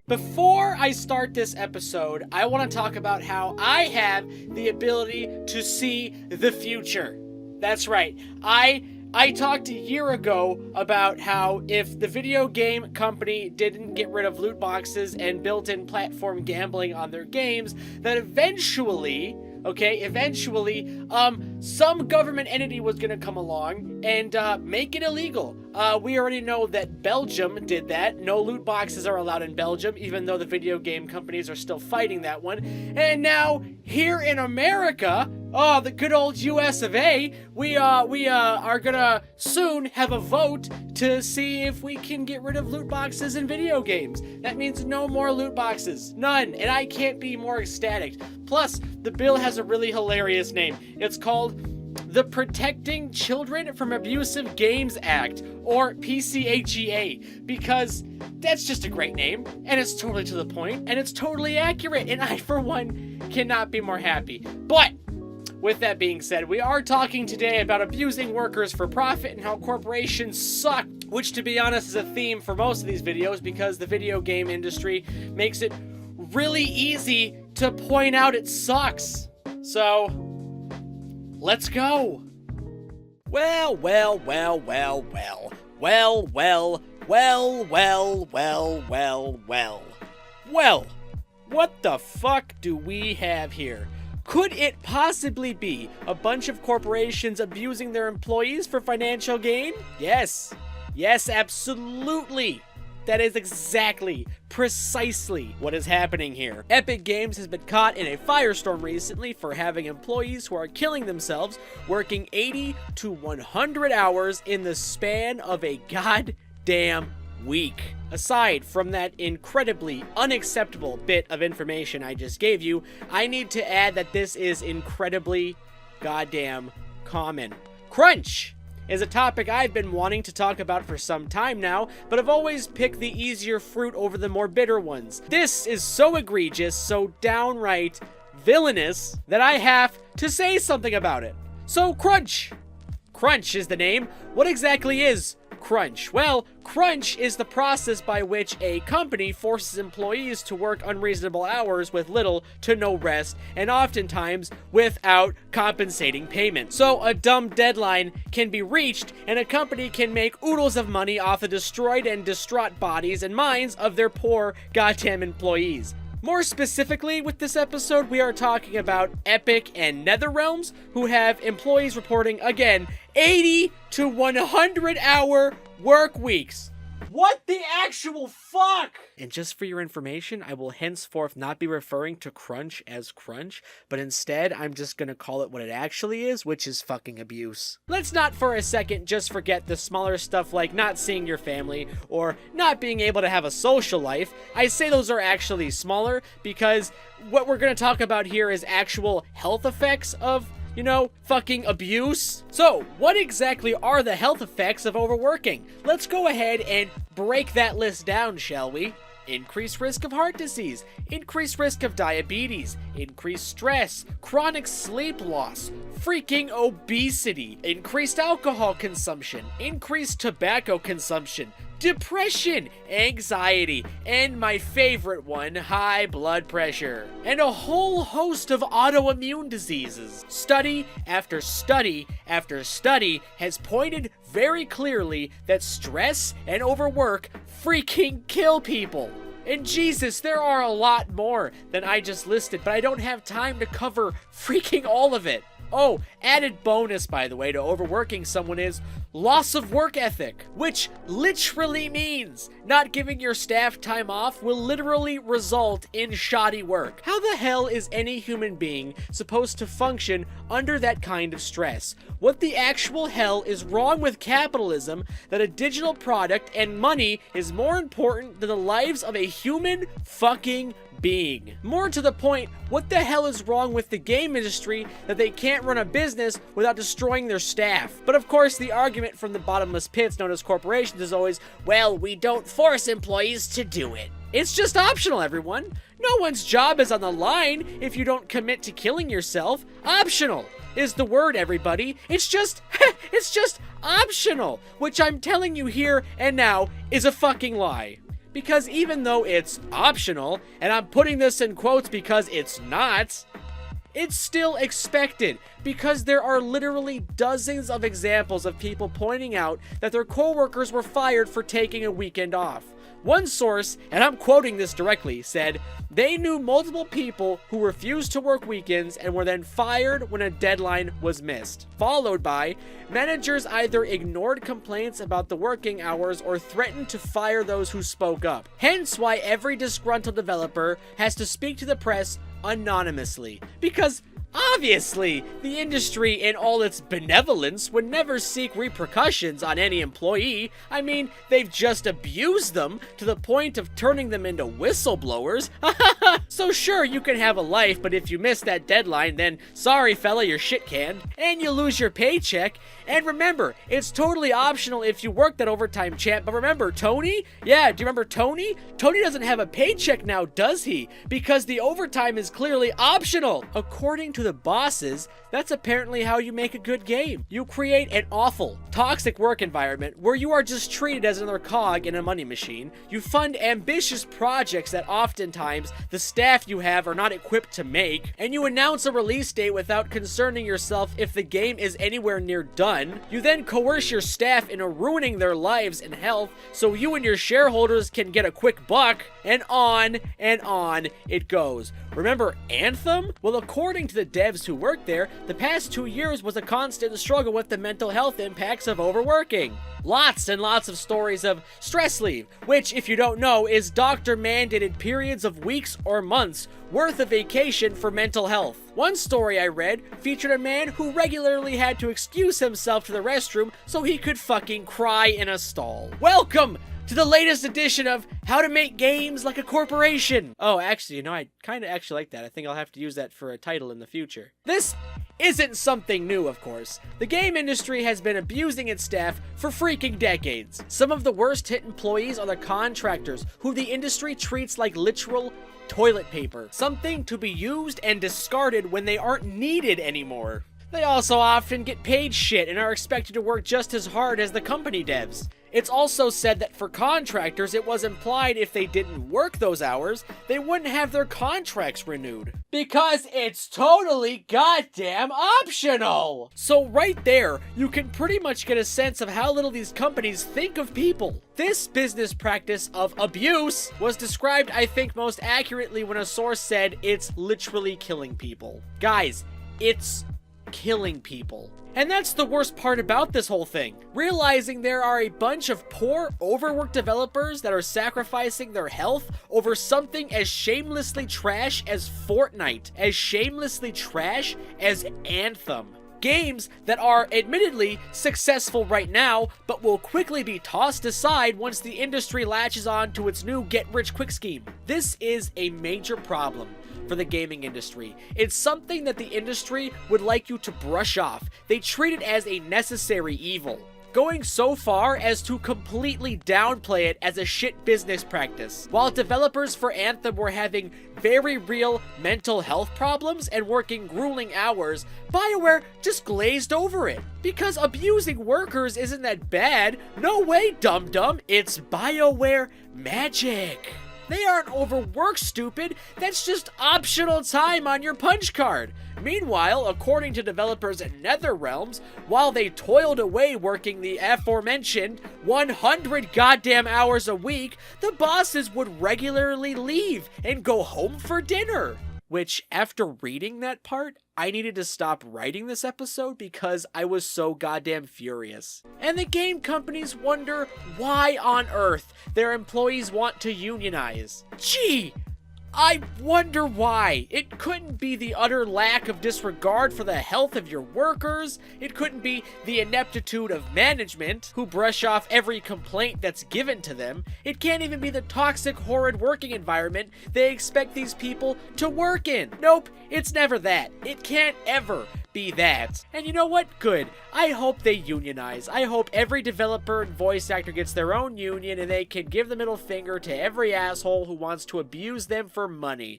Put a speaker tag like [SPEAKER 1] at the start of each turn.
[SPEAKER 1] Before I start this episode, I want to talk about how I have the ability to see the future. That's right. I talked a year ago about how if the video game company didn't get rid of loot boxes and built-in platform gambling on their games, that eventually, some government entity was going to come along and make it illegal. We already know that Belgium did that. No loot boxes are allowed in Belgium, even though the video game companies are still fighting that one. And now, here in America, the good old US of A, we are gonna soon have a vote to see if we can get rid of loot boxes in video games. That means no more loot boxes. None. And I can't be more ecstatic. Plus, the bill has a really hilarious name. It's called the Protecting Children from Abusive Games Act, or PCHEA, because that's just a great name, and it's totally to the point, and it's totally accurate, and I, for one, cannot be more happy. But with that being said, we are talking today about abusing workers for profit and how corporations suck, which, to be honest, is a theme for most of these videos because the video game industry makes it really easy to point out it sucks. So, let's go. Well, what the fuck do we have here? Could it possibly be a bunch of corporations abusing their employees for financial gain? Yes, absolutely. That is exactly, precisely what is happening here. Epic Games has been caught in a firestorm recently for having employees who are killing themselves working 80 to 100 hours in the span of a goddamn week. Aside from that incredibly unacceptable bit of information I just gave you, I need to add that this is incredibly goddamn common. Crunch is a topic I've been wanting to talk about for some time now, but I've always picked the easier fruit over the more bitter ones. This is so egregious, so downright villainous, that I have to say something about it. So, crunch. Crunch is the name. What exactly is crunch? Well, crunch is the process by which a company forces employees to work unreasonable hours with little to no rest, and oftentimes without compensating payment. So a dumb deadline can be reached, and a company can make oodles of money off the destroyed and distraught bodies and minds of their poor goddamn employees. More specifically, with this episode, we are talking about Epic and Netherrealms, who have employees reporting, again, 80 to 100 hour work weeks. What the actual fuck? And just for your information, I will henceforth not be referring to crunch as crunch, but instead I'm just gonna call it what it actually is, which is fucking abuse. Let's not for a second just forget the smaller stuff like not seeing your family or not being able to have a social life. I say those are actually smaller because what we're gonna talk about here is actual health effects of fucking abuse. So, what exactly are the health effects of overworking? Let's go ahead and break that list down, shall we? Increased risk of heart disease, increased risk of diabetes, increased stress, chronic sleep loss, freaking obesity, increased alcohol consumption, increased tobacco consumption, depression, anxiety, and my favorite one, high blood pressure, and a whole host of autoimmune diseases. Study after study after study has pointed very clearly that stress and overwork freaking kill people. And Jesus, there are a lot more than I just listed, but I don't have time to cover freaking all of it. Oh, added bonus, by the way, to overworking someone is loss of work ethic, which literally means not giving your staff time off will literally result in shoddy work. How the hell is any human being supposed to function under that kind of stress? What the actual hell is wrong with capitalism that a digital product and money is more important than the lives of a human fucking being? More to the point, what the hell is wrong with the game industry that they can't run a business without destroying their staff? But of course, the argument from the bottomless pits known as corporations is always, well, we don't force employees to do it. It's just optional, everyone. No one's job is on the line if you don't commit to killing yourself. Optional is the word, everybody. It's just optional, which I'm telling you here and now is a fucking lie. Because even though it's optional, and I'm putting this in quotes because it's not, it's still expected, because there are literally dozens of examples of people pointing out that their coworkers were fired for taking a weekend off. One source, and I'm quoting this directly, said, "They knew multiple people who refused to work weekends and were then fired when a deadline was missed." Followed by, "Managers either ignored complaints about the working hours or threatened to fire those who spoke up. Hence why every disgruntled developer has to speak to the press anonymously." Because obviously, the industry in all its benevolence would never seek repercussions on any employee. I mean, they've just abused them to the point of turning them into whistleblowers. So sure, you can have a life, but if you miss that deadline, then sorry fella, you're shit canned. And you lose your paycheck. And remember, it's totally optional if you work that overtime, champ. But remember, Tony? Yeah, do you remember Tony? Tony doesn't have a paycheck now, does he? Because the overtime is clearly optional. According to the bosses, that's apparently how you make a good game. You create an awful, toxic work environment where you are just treated as another cog in a money machine. You fund ambitious projects that oftentimes the staff you have are not equipped to make, and you announce a release date without concerning yourself if the game is anywhere near done. You then coerce your staff into ruining their lives and health so you and your shareholders can get a quick buck, and on it goes. Remember Anthem? Well, according to the devs who worked there, the past 2 years was a constant struggle with the mental health impacts of overworking. Lots and lots of stories of stress leave, which, if you don't know, is doctor-mandated periods of weeks or months worth of vacation for mental health. One story I read featured a man who regularly had to excuse himself to the restroom so he could fucking cry in a stall. Welcome to the latest edition of How to Make Games Like a Corporation. Oh, actually, I kind of actually like that. I think I'll have to use that for a title in the future. This isn't something new, of course. The game industry has been abusing its staff for freaking decades. Some of the worst hit employees are the contractors, who the industry treats like literal toilet paper, something to be used and discarded when they aren't needed anymore. They also often get paid shit and are expected to work just as hard as the company devs. It's also said that for contractors, it was implied if they didn't work those hours, they wouldn't have their contracts renewed. Because it's totally goddamn optional! So right there, you can pretty much get a sense of how little these companies think of people. This business practice of abuse was described, I think, most accurately when a source said it's literally killing people. Guys, it's killing people. And that's the worst part about this whole thing. Realizing there are a bunch of poor, overworked developers that are sacrificing their health over something as shamelessly trash as Fortnite, as shamelessly trash as Anthem. Games that are admittedly successful right now, but will quickly be tossed aside once the industry latches on to its new get-rich-quick scheme. This is a major problem for the gaming industry. It's something that the industry would like you to brush off. They treat it as a necessary evil, going so far as to completely downplay it as a shit business practice. While developers for Anthem were having very real mental health problems and working grueling hours, BioWare just glazed over it. Because abusing workers isn't that bad. No way, dum-dum. It's BioWare magic. They aren't overworked, stupid. That's just optional time on your punch card. Meanwhile, according to developers at Netherrealm, while they toiled away working the aforementioned 100 goddamn hours a week, the bosses would regularly leave and go home for dinner. Which, after reading that part, I needed to stop writing this episode because I was so goddamn furious. And the game companies wonder why on earth their employees want to unionize. Gee, I wonder why. It couldn't be the utter lack of disregard for the health of your workers. It couldn't be the ineptitude of management, who brush off every complaint that's given to them. It can't even be the toxic, horrid working environment they expect these people to work in. Nope, it's never that. It can't ever be that. And you know what? Good. I hope they unionize. I hope every developer and voice actor gets their own union and they can give the middle finger to every asshole who wants to abuse them for money.